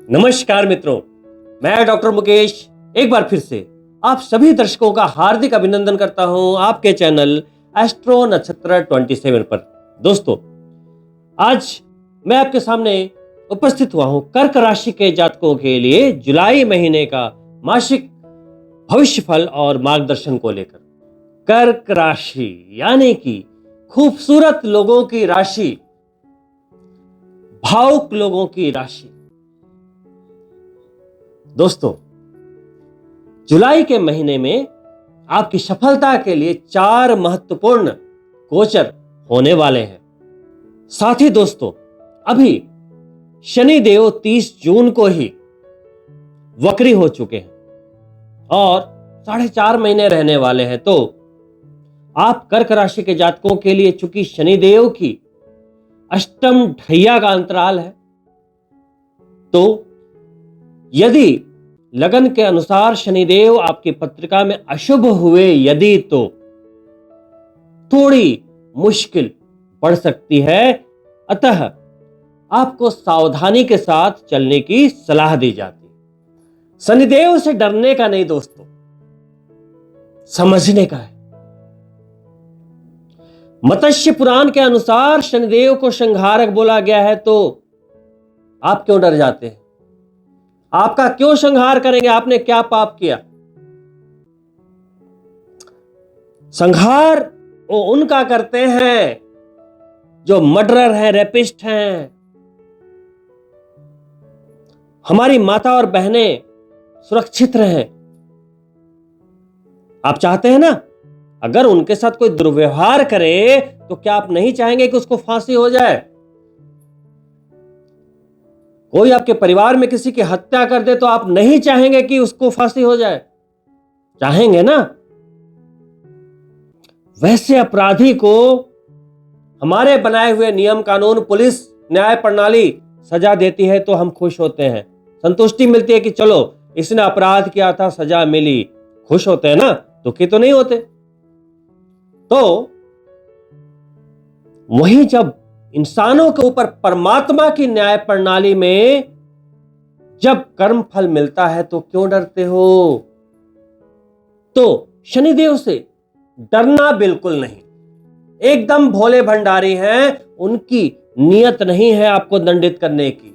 नमस्कार मित्रों, मैं डॉक्टर मुकेश एक बार फिर से आप सभी दर्शकों का हार्दिक अभिनंदन करता हूं आपके चैनल एस्ट्रो नक्षत्र 27 पर। दोस्तों, आज मैं आपके सामने उपस्थित हुआ हूं कर्क राशि के जातकों के लिए जुलाई महीने का मासिक भविष्य फल और मार्गदर्शन को लेकर। कर्क राशि यानी कि खूबसूरत लोगों की राशि, भावुक लोगों की राशि। दोस्तों, जुलाई के महीने में आपकी सफलता के लिए 4 महत्वपूर्ण गोचर होने वाले हैं। साथ ही दोस्तों, अभी शनि देव 30 जून को ही वक्री हो चुके हैं और 4.5 महीने रहने वाले हैं। तो आप कर्क राशि के जातकों के लिए चूंकि शनि देव की अष्टम ढैया का अंतराल है, तो यदि लगन के अनुसार शनिदेव आपकी पत्रिका में अशुभ हुए यदि, तो थोड़ी मुश्किल बढ़ सकती है। अतः आपको सावधानी के साथ चलने की सलाह दी जाती है। शनिदेव से डरने का नहीं दोस्तों, समझने का है। मत्स्य पुराण के अनुसार शनिदेव को संहारक बोला गया है, तो आप क्यों डर जाते हैं? आपका क्यों संहार करेंगे? आपने क्या पाप किया? संहार वो उनका करते हैं जो मर्डरर हैं, रेपिस्ट हैं। हमारी माता और बहनें सुरक्षित रहें। आप चाहते हैं ना, अगर उनके साथ कोई दुर्व्यवहार करे तो क्या आप नहीं चाहेंगे कि उसको फांसी हो जाए? कोई आपके परिवार में किसी की हत्या कर दे तो आप नहीं चाहेंगे कि उसको फांसी हो जाए? चाहेंगे ना? वैसे अपराधी को हमारे बनाए हुए नियम कानून, पुलिस, न्याय प्रणाली सजा देती है तो हम खुश होते हैं, संतुष्टि मिलती है कि चलो इसने अपराध किया था, सजा मिली, खुश होते हैं ना, दुखी तो नहीं होते। तो वहीं जब इंसानों के ऊपर परमात्मा की न्याय प्रणाली में जब कर्म फल मिलता है तो क्यों डरते हो? तो शनिदेव से डरना बिल्कुल नहीं। एकदम भोले भंडारी हैं, उनकी नियत नहीं है आपको दंडित करने की।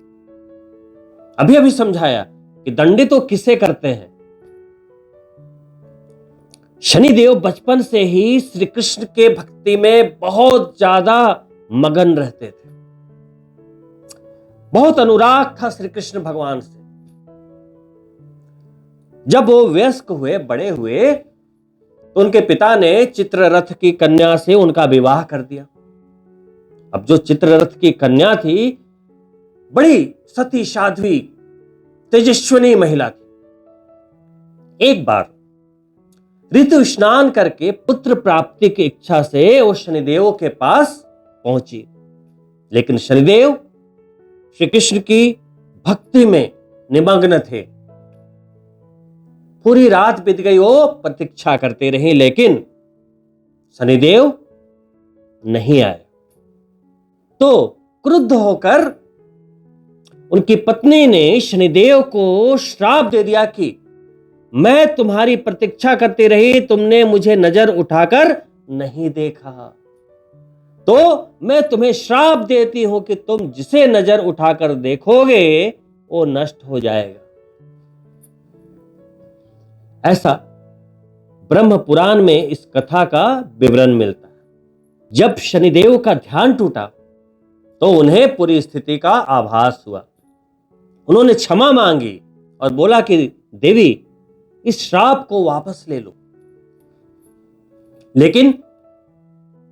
अभी अभी समझाया कि दंडित तो किसे करते हैं। शनिदेव बचपन से ही श्री कृष्ण के भक्ति में बहुत ज्यादा मगन रहते थे, बहुत अनुराग था श्री कृष्ण भगवान से। जब वो वयस्क हुए, बड़े हुए, तो उनके पिता ने चित्ररथ की कन्या से उनका विवाह कर दिया। अब जो चित्ररथ की कन्या थी, बड़ी सती साध्वी तेजस्विनी महिला थी। एक बार ऋतु स्नान करके पुत्र प्राप्ति की इच्छा से वो शनिदेव के पास पहुंची, लेकिन शनिदेव श्री कृष्ण की भक्ति में निमग्न थे। पूरी रात बीत गई, वो प्रतीक्षा करते रहे, लेकिन शनिदेव नहीं आए। तो क्रुद्ध होकर उनकी पत्नी ने शनिदेव को श्राप दे दिया कि मैं तुम्हारी प्रतीक्षा करती रही, तुमने मुझे नजर उठाकर नहीं देखा, तो मैं तुम्हें श्राप देती हूं कि तुम जिसे नजर उठाकर देखोगे वो नष्ट हो जाएगा। ऐसा ब्रह्म पुराण में इस कथा का विवरण मिलता है। जब शनिदेव का ध्यान टूटा तो उन्हें पूरी स्थिति का आभास हुआ। उन्होंने क्षमा मांगी और बोला कि देवी, इस श्राप को वापस ले लो। लेकिन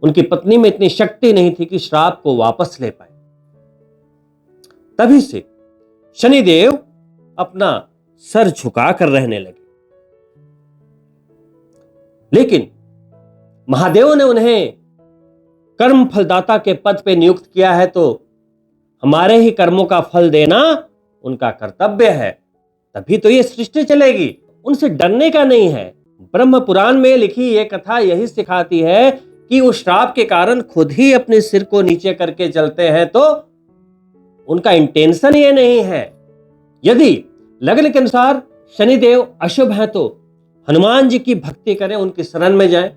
उनकी पत्नी में इतनी शक्ति नहीं थी कि श्राप को वापस ले पाए। तभी से शनिदेव अपना सर झुकाकर रहने लगे। लेकिन महादेव ने उन्हें कर्म फलदाता के पद पे नियुक्त किया है, तो हमारे ही कर्मों का फल देना उनका कर्तव्य है, तभी तो ये सृष्टि चलेगी। उनसे डरने का नहीं है। ब्रह्म पुराण में लिखी ये कथा यही सिखाती है कि वो श्राप के कारण खुद ही अपने सिर को नीचे करके चलते हैं, तो उनका इंटेंशन ये नहीं है यदि लग्न के अनुसार शनिदेव अशुभ हैं तो हनुमान जी की भक्ति करें, उनकी शरण में जाएं।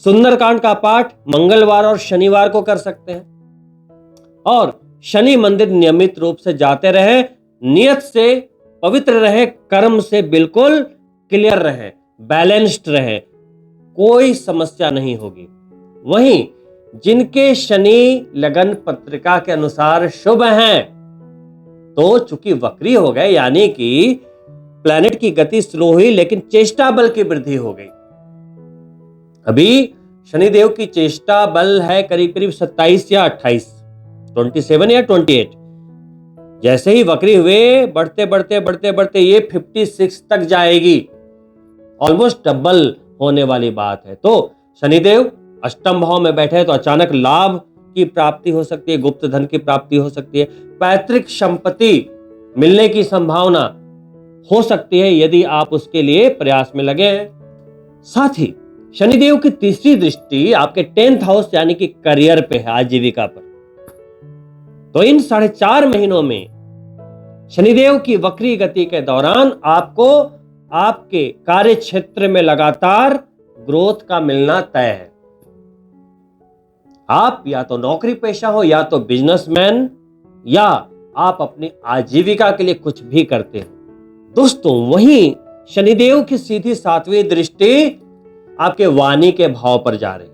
सुंदरकांड का पाठ मंगलवार और शनिवार को कर सकते हैं और शनि मंदिर नियमित रूप से जाते रहे, नियत से पवित्र रहे, कर्म से बिल्कुल क्लियर रहे, बैलेंस्ड रहे, कोई समस्या नहीं होगी। वहीं जिनके शनि लगन पत्रिका के अनुसार शुभ हैं तो चूंकि वक्री हो गए, यानी कि प्लैनेट की गति स्लो हुई लेकिन चेष्टा बल की वृद्धि हो गई। अभी शनिदेव की चेष्टा बल है करीब करीब 27 या 28, 27 या 28। जैसे ही वक्री हुए बढ़ते बढ़ते बढ़ते बढ़ते ये 56 तक जाएगी, ऑलमोस्ट डबल होने वाली बात है। तो शनिदेव अष्टम भाव में बैठे तो अचानक लाभ की प्राप्ति हो सकती है, गुप्त धन की प्राप्ति हो सकती है, पैतृक संपत्ति मिलने की संभावना हो सकती है यदि आप उसके लिए प्रयास में लगे हैं। साथ ही शनिदेव की तीसरी दृष्टि आपके 10th हाउस यानी कि करियर पे है, आजीविका पर। तो इन 4.5 महीनों में शनिदेव की वक्री गति के दौरान आपको आपके कार्य क्षेत्र में लगातार ग्रोथ का मिलना तय है। आप या तो नौकरी पेशा हो या तो बिजनेसमैन या आप अपनी आजीविका के लिए कुछ भी करते हो। दोस्तों, वहीं शनिदेव की सीधी 7वीं दृष्टि आपके वाणी के भाव पर जा रही है।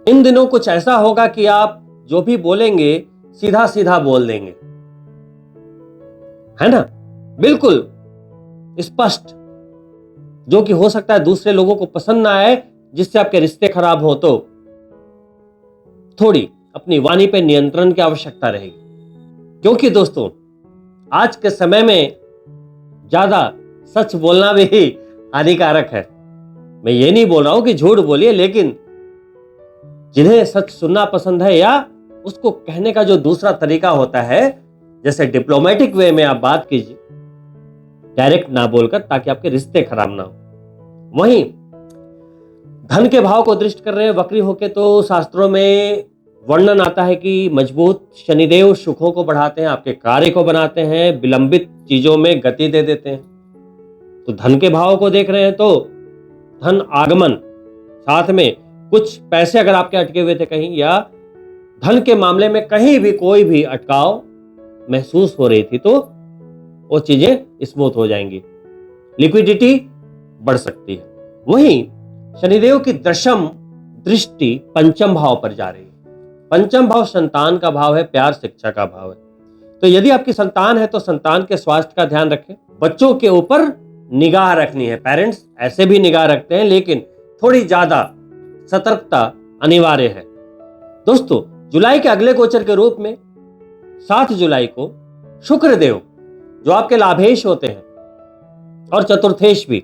इन दिनों कुछ ऐसा होगा कि आप जो भी बोलेंगे सीधा सीधा बोल देंगे, है ना, बिल्कुल स्पष्ट, जो कि हो सकता है दूसरे लोगों को पसंद ना आए, जिससे आपके रिश्ते खराब हो। तो थोड़ी अपनी वाणी पे नियंत्रण की आवश्यकता रहेगी, क्योंकि दोस्तों आज के समय में ज्यादा सच बोलना भी हानिकारक है। मैं ये नहीं बोल रहा हूं कि झूठ बोलिए, लेकिन जिन्हें सच सुनना पसंद है या उसको कहने का जो दूसरा तरीका होता है, जैसे डिप्लोमेटिक वे में आप बात कीजिए, डायरेक्ट ना बोलकर, ताकि आपके रिश्ते खराब ना हो। वहीं धन के भाव को दृष्ट कर रहे हैं वक्री होके, तो शास्त्रों में वर्णन आता है कि मजबूत शनिदेव सुखों को बढ़ाते हैं, आपके कार्य को बनाते हैं, विलंबित चीजों में गति दे देते हैं। तो धन के भाव को देख रहे हैं तो धन आगमन, साथ में कुछ पैसे अगर आपके अटके हुए थे कहीं, या धन के मामले में कहीं भी कोई भी अटकाव महसूस हो रही थी, तो वो चीजें स्मूथ हो जाएंगी, लिक्विडिटी बढ़ सकती है। वहीं शनिदेव की 10वीं दृष्टि 5म भाव पर जा रही है। 5म भाव संतान का भाव है, प्यार शिक्षा का भाव है। तो यदि आपकी संतान है तो संतान के स्वास्थ्य का ध्यान रखें, बच्चों के ऊपर निगाह रखनी है। पेरेंट्स ऐसे भी निगाह रखते हैं, लेकिन थोड़ी ज्यादा सतर्कता अनिवार्य है। दोस्तों, जुलाई के अगले गोचर के रूप में 7 जुलाई को शुक्रदेव, जो आपके लाभेश होते हैं और चतुर्थेश भी,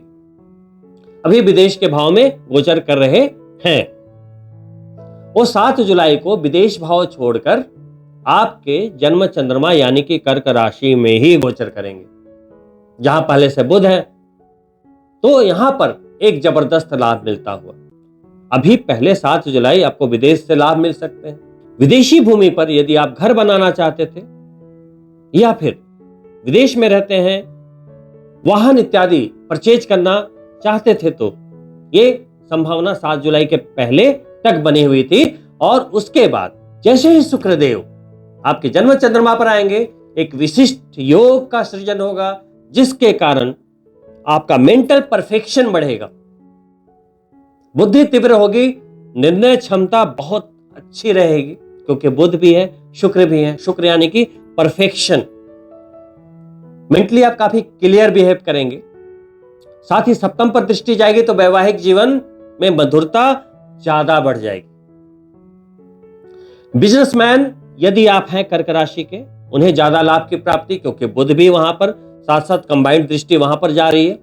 अभी विदेश के भाव में गोचर कर रहे हैं। वो 7 जुलाई को विदेश भाव छोड़कर आपके जन्म चंद्रमा यानी कि कर्क राशि में ही गोचर करेंगे, जहां पहले से बुध है। तो यहां पर एक जबरदस्त लाभ मिलता हुआ, अभी पहले 7 जुलाई आपको विदेश से लाभ मिल सकते हैं। विदेशी भूमि पर यदि आप घर बनाना चाहते थे या फिर विदेश में रहते हैं, वाहन इत्यादि परचेज करना चाहते थे, तो ये संभावना 7 जुलाई के पहले तक बनी हुई थी। और उसके बाद जैसे ही शुक्रदेव आपके जन्म चंद्रमा पर आएंगे, एक विशिष्ट योग का सृजन होगा, जिसके कारण आपका मेंटल परफेक्शन बढ़ेगा, बुद्धि तीव्र होगी, निर्णय क्षमता बहुत अच्छी रहेगी, क्योंकि बुध भी है, शुक्र भी है। शुक्र यानी कि परफेक्शन, मेंटली आप काफी क्लियर बिहेव करेंगे। साथ ही 7म पर दृष्टि जाएगी तो वैवाहिक जीवन में मधुरता ज्यादा बढ़ जाएगी। बिजनेसमैन यदि आप हैं कर्क राशि के, उन्हें ज्यादा लाभ की प्राप्ति, क्योंकि बुध भी वहां पर साथ साथ कंबाइंड दृष्टि वहां पर जा रही है,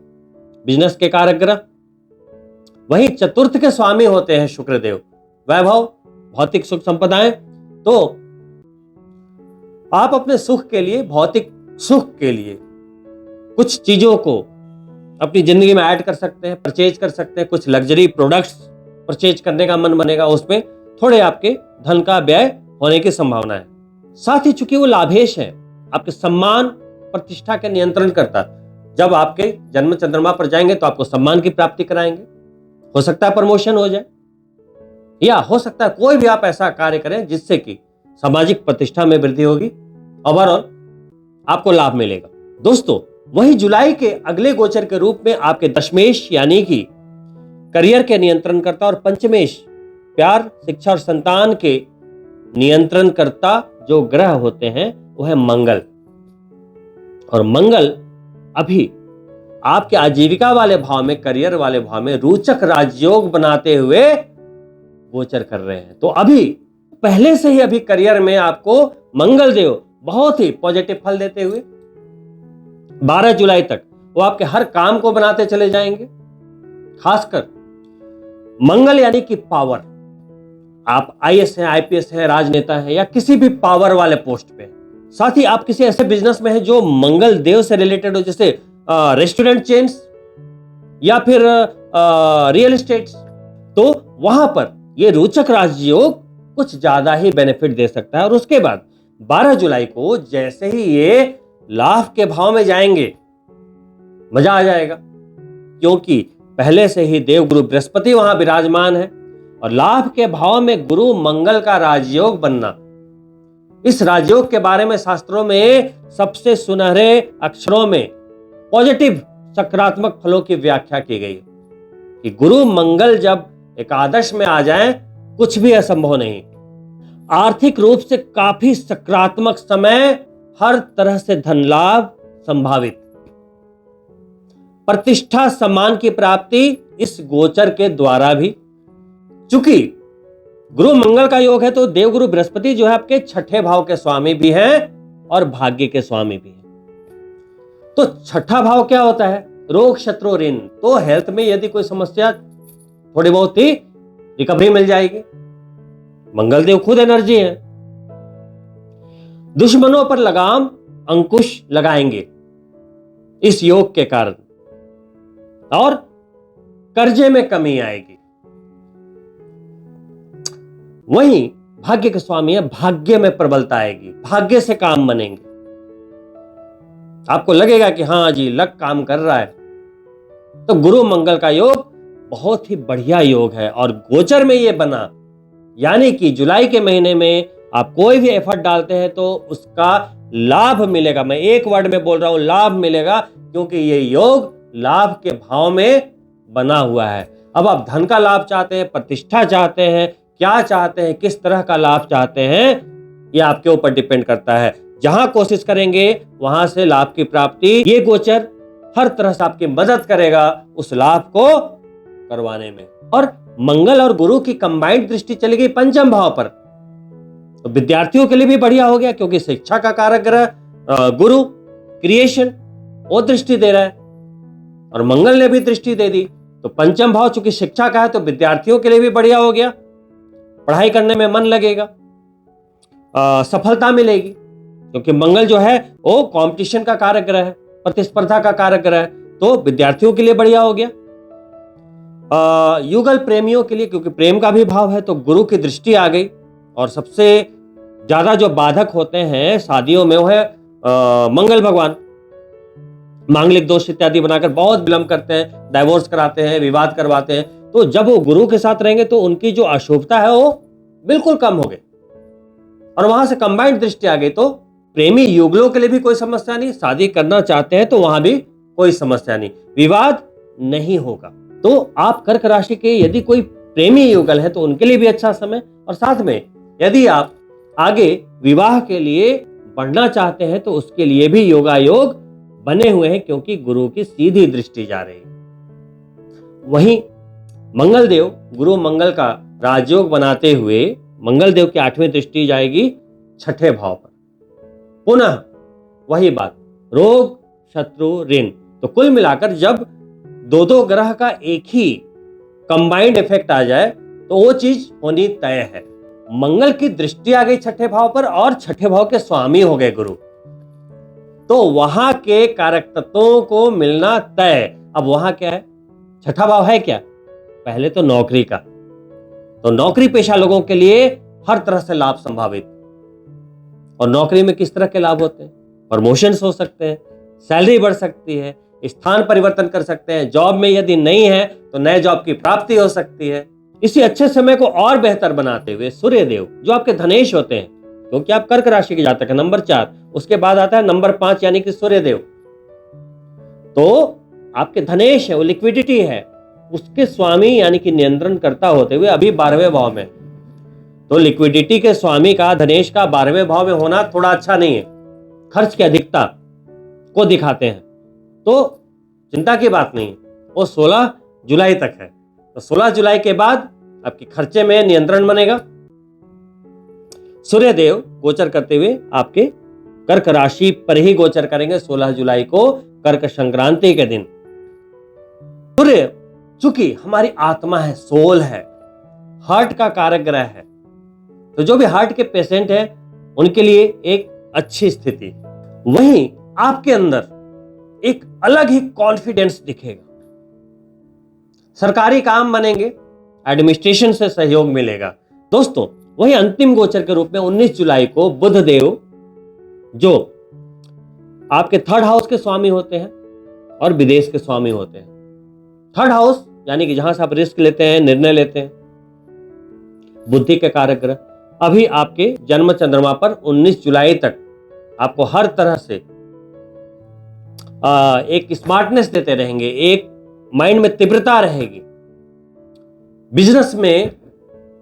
बिजनेस के कारक ग्रह। वहीं चतुर्थ के स्वामी होते हैं शुक्रदेव, वैभव, भौतिक सुख संपदाएं। तो आप अपने सुख के लिए, भौतिक सुख के लिए कुछ चीजों को अपनी जिंदगी में ऐड कर सकते हैं, परचेज कर सकते हैं। कुछ लग्जरी प्रोडक्ट्स परचेज करने का मन बनेगा, उसमें थोड़े आपके धन का व्यय होने की संभावना है। साथ ही चूंकि वो लाभेश है, आपके सम्मान प्रतिष्ठा के नियंत्रण करता। जब आपके जन्म चंद्रमा पर जाएंगे तो आपको सम्मान की प्राप्ति कराएंगे, हो सकता है प्रमोशन हो जाए, या हो सकता है कोई भी आप ऐसा कार्य करें जिससे कि सामाजिक प्रतिष्ठा में वृद्धि होगी, ओवरऑल आपको लाभ मिलेगा। दोस्तों, वही जुलाई के अगले गोचर के रूप में आपके दशमेश यानी कि करियर के नियंत्रण करता और पंचमेश प्यार, शिक्षा और संतान के नियंत्रण करता जो ग्रह होते हैं वो है मंगल। और मंगल अभी आपके आजीविका वाले भाव में, करियर वाले भाव में रोचक राजयोग बनाते हुए गोचर कर रहे हैं। तो अभी पहले से ही अभी करियर में आपको मंगल देव बहुत ही पॉजिटिव फल देते हुए 12 जुलाई तक वो आपके हर काम को बनाते चले जाएंगे। खासकर मंगल यानी कि पावर, आप आईएएस हैं, आईपीएस हैं, राजनेता हैं या किसी भी पावर वाले पोस्ट पे हैं। साथ ही आप किसी ऐसे बिजनेस में हैं जो मंगल देव से रिलेटेड हो, जैसे रेस्टोरेंट चेन्स या फिर रियल एस्टेट, तो वहां पर ये रोचक राजयोग कुछ ज्यादा ही बेनिफिट दे सकता है। और उसके बाद 12 जुलाई को जैसे ही ये लाभ के भाव में जाएंगे, मजा आ जाएगा, क्योंकि पहले से ही देवगुरु बृहस्पति वहां विराजमान है और लाभ के भाव में गुरु मंगल का राजयोग बनना। इस राजयोग के बारे में शास्त्रों में सबसे सुनहरे अक्षरों में पॉजिटिव सकारात्मक फलों की व्याख्या की गई है कि गुरु मंगल जब एकादश में आ जाएं, कुछ भी असंभव नहीं। आर्थिक रूप से काफी सकारात्मक समय, हर तरह से धन लाभ संभावित, प्रतिष्ठा सम्मान की प्राप्ति इस गोचर के द्वारा भी। चूंकि गुरु मंगल का योग है तो देवगुरु बृहस्पति जो है आपके छठे भाव के स्वामी भी हैं और भाग्य के स्वामी भी हैं। तो छठा भाव क्या होता है? रोग, शत्रु, ऋण। तो हेल्थ में यदि कोई समस्या, थोड़ी बहुत ही रिकवरी मिल जाएगी। मंगल देव खुद एनर्जी है। दुश्मनों पर लगाम, अंकुश लगाएंगे इस योग के कारण, और कर्जे में कमी आएगी। वहीं भाग्य के स्वामी है, भाग्य में प्रबलता आएगी, भाग्य से काम बनेंगे। आपको लगेगा कि हाँ जी लक काम कर रहा है। तो गुरु मंगल का योग बहुत ही बढ़िया योग है और गोचर में ये बना, यानी कि जुलाई के महीने में आप कोई भी एफर्ट डालते हैं तो उसका लाभ मिलेगा। मैं एक वर्ड में बोल रहा हूं, लाभ मिलेगा, क्योंकि ये योग लाभ के भाव में बना हुआ है। अब आप धन का लाभ चाहते हैं, प्रतिष्ठा चाहते हैं, क्या चाहते हैं, किस तरह का लाभ चाहते हैं, ये आपके ऊपर डिपेंड करता है। जहां कोशिश करेंगे वहां से लाभ की प्राप्ति, ये गोचर हर तरह से आपकी मदद करेगा उस लाभ को करवाने में। और मंगल और गुरु की कंबाइंड दृष्टि चली गई पंचम भाव पर, तो विद्यार्थियों के लिए भी बढ़िया हो गया, क्योंकि शिक्षा का कारक ग्रह गुरु क्रिएशन वो दृष्टि दे रहा है और मंगल ने भी दृष्टि दे दी। तो पंचम भाव चूंकि शिक्षा का है तो विद्यार्थियों के लिए भी बढ़िया हो गया, पढ़ाई करने में मन लगेगा, सफलता मिलेगी, क्योंकि मंगल जो है वो कंपटीशन का कारक ग्रह है, प्रतिस्पर्धा का कारक ग्रह है। तो विद्यार्थियों के लिए बढ़िया हो गया। युगल प्रेमियों के लिए, क्योंकि प्रेम का भी भाव है, तो गुरु की दृष्टि आ गई। और सबसे ज्यादा जो बाधक होते हैं शादियों में वो है मंगल भगवान। मांगलिक दोष इत्यादि बनाकर बहुत विलंब करते हैं, डाइवोर्स कराते हैं, विवाद करवाते हैं। तो जब वो गुरु के साथ रहेंगे तो उनकी जो अशुभता है वो बिल्कुल कम हो गई और वहां से कंबाइंड दृष्टि आ गई। तो प्रेमी युगलों के लिए भी कोई समस्या नहीं, शादी करना चाहते हैं तो वहां भी कोई समस्या नहीं, विवाद नहीं होगा। तो आप कर्क राशि के यदि कोई प्रेमी युगल है तो उनके लिए भी अच्छा समय। और साथ में यदि आप आगे विवाह के लिए बढ़ना चाहते हैं तो उसके लिए भी योगायोग बने हुए हैं, क्योंकि गुरु की सीधी दृष्टि जा रही है। वहीं मंगल देव, गुरु मंगल का राजयोग बनाते हुए मंगल देव की 8वीं दृष्टि जाएगी छठे भाव पर। पुनः वही बात, रोग, शत्रु, ऋण। तो कुल मिलाकर जब दो दो ग्रह का एक ही कंबाइंड इफेक्ट आ जाए तो वो चीज होनी तय है। मंगल की दृष्टि आ गई छठे भाव पर और छठे भाव के स्वामी हो गए गुरु, तो वहां के कारक तत्वों को मिलना तय। अब वहां क्या है? छठा भाव है क्या? पहले तो नौकरी का, तो नौकरी पेशा लोगों के लिए हर तरह से लाभ संभावित। और नौकरी में किस तरह के लाभ होते हैं? प्रमोशंस हो सकते हैं, सैलरी बढ़ सकती है, स्थान परिवर्तन कर सकते हैं, जॉब में यदि नहीं है तो नए जॉब की प्राप्ति हो सकती है। इसी अच्छे समय को और बेहतर बनाते हुए सूर्य देव जो आपके धनेश होते हैं, क्योंकि आप कर्क राशि के जातक हैं, नंबर 4, उसके बाद आता है नंबर 5 यानी कि सूर्य देव, तो आपके धनेश है, वो लिक्विडिटी है, उसके स्वामी यानी कि नियंत्रण करता होते हुए अभी 12वें भाव में, तो लिक्विडिटी के स्वामी का, धनेश का 12वें भाव में होना थोड़ा अच्छा नहीं है, खर्च की अधिकता को दिखाते हैं। तो चिंता की बात नहीं, वो 16 जुलाई तक है, तो 16 जुलाई के बाद आपके खर्चे में नियंत्रण बनेगा। सूर्य देव गोचर करते हुए आपके कर्क राशि पर ही गोचर करेंगे 16 जुलाई को, कर्क संक्रांति के दिन। सूर्य चूंकि हमारी आत्मा है, सोल है, हार्ट का कारक ग्रह है, तो जो भी हार्ट के पेशेंट है उनके लिए एक अच्छी स्थिति। वहीं आपके अंदर एक अलग ही कॉन्फिडेंस दिखेगा, सरकारी काम बनेंगे, एडमिनिस्ट्रेशन से सहयोग मिलेगा। दोस्तों, वही अंतिम गोचर के रूप में 19 जुलाई को बुध देव जो आपके 3rd हाउस के स्वामी होते हैं और विदेश के स्वामी होते हैं। 3rd हाउस यानी कि जहां से आप रिस्क लेते हैं, निर्णय लेते हैं, बुद्धि के कारक ग्रह अभी आपके जन्म चंद्रमा पर 19 जुलाई तक आपको हर तरह से एक स्मार्टनेस देते रहेंगे, एक माइंड में तीव्रता रहेगी, बिजनेस में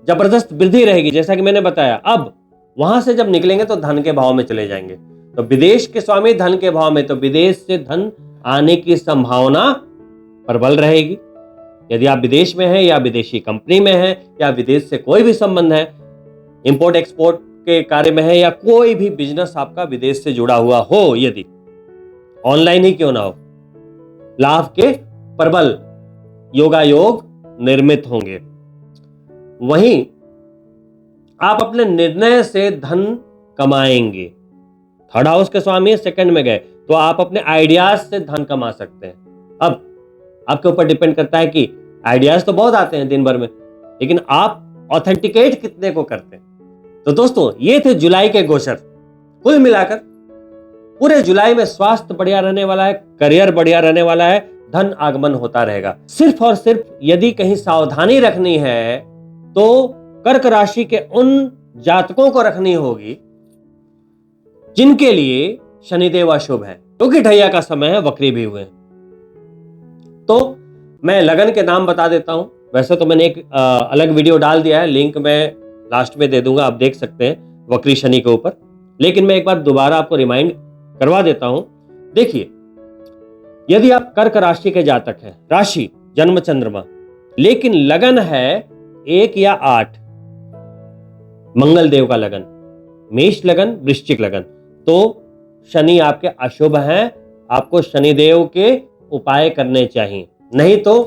जबरदस्त वृद्धि रहेगी। जैसा कि मैंने बताया, अब वहां से जब निकलेंगे तो धन के भाव में चले जाएंगे, तो विदेश के स्वामी धन के भाव में, तो विदेश से धन आने की संभावना प्रबल रहेगी। यदि आप विदेश में हैं या विदेशी कंपनी में हैं या विदेश से कोई भी संबंध है, इंपोर्ट एक्सपोर्ट के कार्य में है या कोई भी बिजनेस आपका विदेश से जुड़ा हुआ हो, यदि ऑनलाइन ही क्यों ना हो, लाभ के प्रबल योगायोग निर्मित होंगे। वहीं आप अपने निर्णय से धन कमाएंगे। 3rd हाउस के स्वामी 2nd में गए तो आप अपने आइडियाज से धन कमा सकते हैं। अब आपके ऊपर डिपेंड करता है कि आइडियाज तो बहुत आते हैं दिन भर में, लेकिन आप ऑथेंटिकेट कितने को करते हैं। तो दोस्तों, ये थे जुलाई के गोचर। कुल मिलाकर पूरे जुलाई में स्वास्थ्य बढ़िया रहने वाला है, करियर बढ़िया रहने वाला है, धन आगमन होता रहेगा। सिर्फ और सिर्फ यदि कहीं सावधानी रखनी है तो कर्क राशि के उन जातकों को रखनी होगी जिनके लिए शनिदेव अशुभ है, क्योंकि ढैया का समय है, वक्री भी हुए हैं। तो मैं लगन के नाम बता देता हूं। वैसे तो मैंने एक अलग वीडियो डाल दिया है, लिंक मैं लास्ट में दे दूंगा, आप देख सकते हैं वक्री शनि के ऊपर, लेकिन मैं एक बार दोबारा आपको रिमाइंड करवा देता हूं। देखिए, यदि आप कर्क राशि के जातक हैं, राशि जन्म चंद्रमा, लेकिन लगन है 1 या 8, मंगल देव का लगन, मेष लगन, वृश्चिक लगन, तो शनि आपके अशुभ हैं, आपको शनिदेव के उपाय करने चाहिए, नहीं तो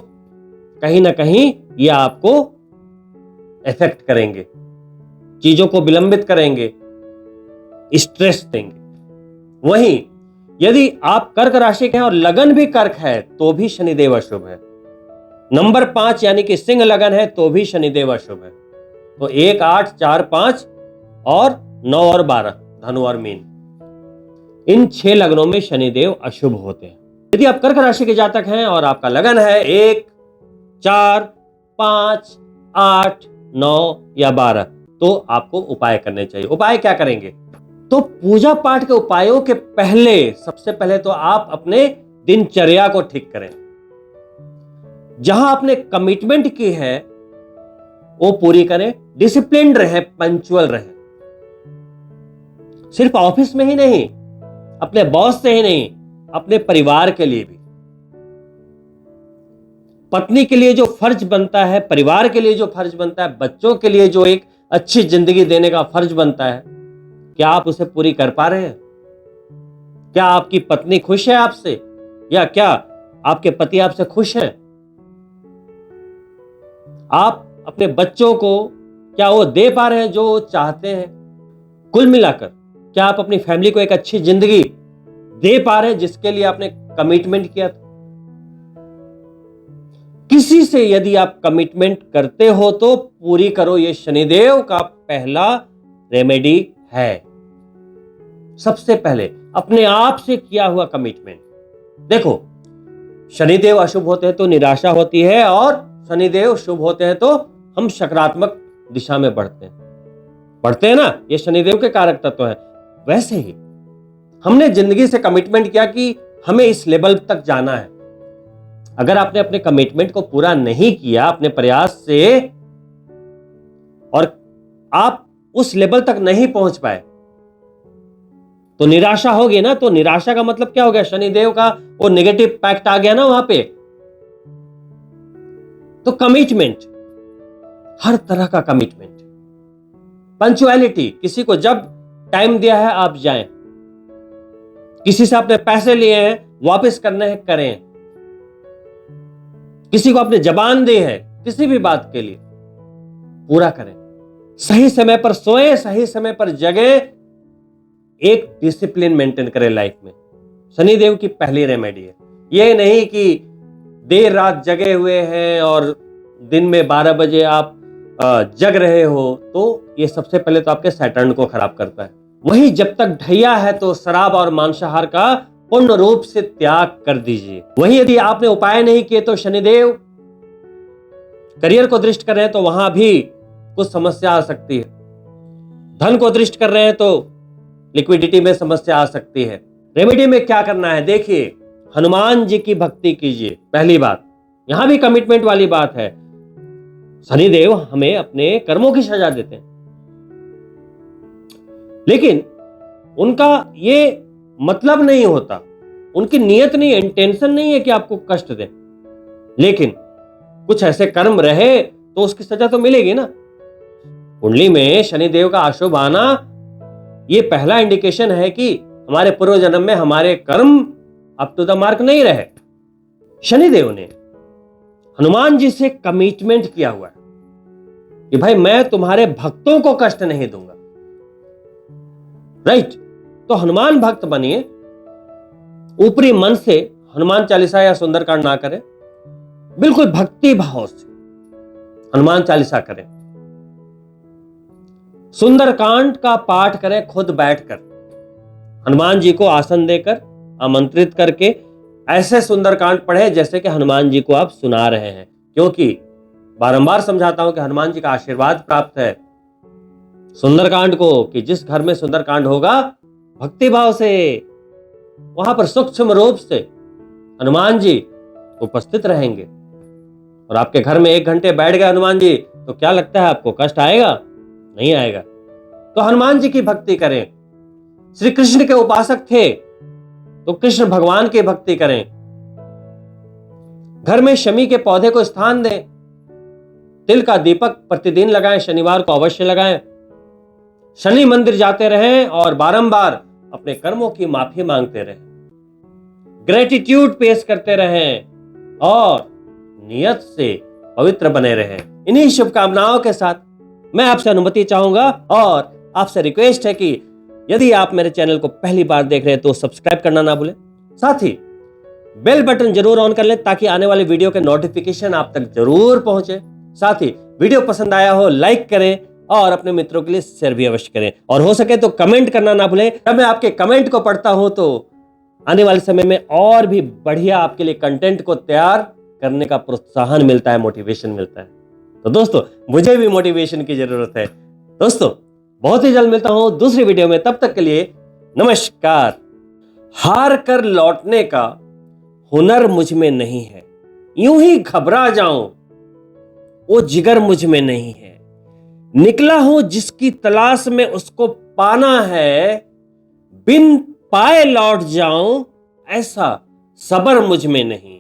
कहीं ना कहीं ये आपको इफेक्ट करेंगे, चीजों को विलंबित करेंगे, स्ट्रेस देंगे। वहीं यदि आप कर्क राशि के हैं और लगन भी कर्क है तो भी शनिदेव अशुभ है। नंबर 5 यानी कि सिंह लगन है तो भी शनिदेव अशुभ है। तो 1, 8, 4, 5 और 9 और 12, धनु और मीन, इन 6 लग्नों में शनिदेव अशुभ होते हैं। यदि आप कर्क राशि के जातक हैं और आपका लगन है 1, 4, 5, 8, 9 या 12, तो आपको उपाय करने चाहिए। उपाय क्या करेंगे? तो पूजा पाठ के उपायों के पहले, सबसे पहले तो आप अपने दिनचर्या को ठीक करें। जहां आपने कमिटमेंट की है वो पूरी करें, डिसिप्लिन्ड रहे, पंक्चुअल रहे। सिर्फ ऑफिस में ही नहीं, अपने बॉस से ही नहीं, अपने परिवार के लिए भी। पत्नी के लिए जो फर्ज बनता है, परिवार के लिए जो फर्ज बनता है, बच्चों के लिए जो एक अच्छी जिंदगी देने का फर्ज बनता है, क्या आप उसे पूरी कर पा रहे हैं? क्या आपकी पत्नी खुश है आपसे, या क्या आपके पति आपसे खुश हैं? आप अपने बच्चों को क्या वो दे पा रहे हैं जो वो चाहते हैं? कुल मिलाकर क्या आप अपनी फैमिली को एक अच्छी जिंदगी दे पा रहे हैं जिसके लिए आपने कमिटमेंट किया था? किसी से यदि आप कमिटमेंट करते हो तो पूरी करो, ये शनिदेव का पहला रेमेडी है। सबसे पहले अपने आप से किया हुआ कमिटमेंट। देखो, शनिदेव अशुभ होते हैं तो निराशा होती है, और शनिदेव शुभ होते हैं तो हम सकारात्मक दिशा में बढ़ते हैं ना। ये शनिदेव के कारक तत्व हैं। वैसे ही हमने जिंदगी से कमिटमेंट किया कि हमें इस लेवल तक जाना है। अगर आपने अपने कमिटमेंट को पूरा नहीं किया अपने प्रयास से, और आप उस लेवल तक नहीं पहुंच पाए, तो निराशा होगी ना। तो निराशा का मतलब क्या हो गया? शनिदेव का वो नेगेटिव पैक्ट आ गया ना वहां पे। तो कमिटमेंट, हर तरह का कमिटमेंट, पंक्चुअलिटी, किसी को जब टाइम दिया है आप जाएं, किसी से आपने पैसे लिए हैं वापस करने हैं करें, किसी को आपने जबान दी है किसी भी बात के लिए पूरा करें, सही समय पर सोएं, सही समय पर जगें, एक डिसिप्लिन मेंटेन करें लाइफ में। शनिदेव की पहली रेमेडी है। यह नहीं कि देर रात जगे हुए हैं और दिन में 12 बजे आप जग रहे हो, तो ये सबसे पहले तो आपके सैटर्न को खराब करता है। वहीं जब तक ढैया है तो शराब और मांसाहार का पूर्ण रूप से त्याग कर दीजिए। वहीं यदि आपने उपाय नहीं किए तो शनिदेव करियर को दृष्ट कर रहे हैं तो वहां भी कुछ समस्या आ सकती है। धन को दृष्ट कर रहे हैं तो लिक्विडिटी में समस्या आ सकती है। रेमेडी में क्या करना है? देखिए, हनुमान जी की भक्ति कीजिए। पहली बात, यहां भी कमिटमेंट वाली बात है। शनिदेव हमें अपने कर्मों की सजा देते हैं, लेकिन उनका ये मतलब नहीं होता, उनकी नियत नहीं है, इंटेंशन नहीं है कि आपको कष्ट दें, लेकिन कुछ ऐसे कर्म रहे तो उसकी सजा तो मिलेगी ना। कुंडली में शनिदेव का अशुभ आना ये पहला इंडिकेशन है कि हमारे पूर्व जन्म में हमारे कर्म अप टू द मार्क नहीं रहे। शनिदेव ने हनुमान जी से कमिटमेंट किया हुआ है कि भाई मैं तुम्हारे भक्तों को कष्ट नहीं दूंगा। राइट? तो हनुमान भक्त बनिए। ऊपरी मन से हनुमान चालीसा या सुंदरकांड ना करें, बिल्कुल भक्ति भाव से हनुमान चालीसा करें। सुंदरकांड का पाठ करें खुद बैठकर, हनुमान जी को आसन देकर, आमंत्रित करके ऐसे सुंदरकांड पढ़े जैसे कि हनुमान जी को आप सुना रहे हैं। क्योंकि बारंबार समझाता हूं कि हनुमान जी का आशीर्वाद प्राप्त है सुंदरकांड को, कि जिस घर में सुंदरकांड होगा भक्ति भाव से, वहां पर सूक्ष्म रूप से हनुमान जी उपस्थित रहेंगे। और आपके घर में 1 घंटे बैठ गए हनुमान जी, तो क्या लगता है आपको कष्ट आएगा? नहीं आएगा। तो हनुमान जी की भक्ति करें। श्री कृष्ण के उपासक थे तो कृष्ण भगवान की भक्ति करें। घर में शमी के पौधे को स्थान दें। तिल का दीपक प्रतिदिन लगाएं, शनिवार को अवश्य लगाएं। शनि मंदिर जाते रहें और बारंबार अपने कर्मों की माफी मांगते रहें। ग्रेटिट्यूड पेश करते रहें और नियत से पवित्र बने रहें। इन्हीं शुभकामनाओं के साथ मैं आपसे अनुमति चाहूंगा और आपसे रिक्वेस्ट है कि यदि आप मेरे चैनल को पहली बार देख रहे हैं तो सब्सक्राइब करना ना भूलें। साथ ही बेल बटन जरूर ऑन कर लें ताकि आने वाले वीडियो के नोटिफिकेशन आप तक जरूर पहुंचे। साथ ही वीडियो पसंद आया हो लाइक करें और अपने मित्रों के लिए शेयर भी अवश्य करें, और हो सके तो कमेंट करना ना भूलें। जब मैं आपके कमेंट को पढ़ता हूं तो आने वाले समय में और भी बढ़िया आपके लिए कंटेंट को तैयार करने का प्रोत्साहन मिलता है, मोटिवेशन मिलता है। तो दोस्तों, मुझे भी मोटिवेशन की जरूरत है। दोस्तों, बहुत ही जल्द मिलता हूं दूसरी वीडियो में। तब तक के लिए नमस्कार। हार कर लौटने का हुनर मुझ में नहीं है, यूं ही घबरा जाऊं वो जिगर मुझ में नहीं है। निकला हूं जिसकी तलाश में उसको पाना है, बिन पाए लौट जाऊं ऐसा सबर मुझ में नहीं।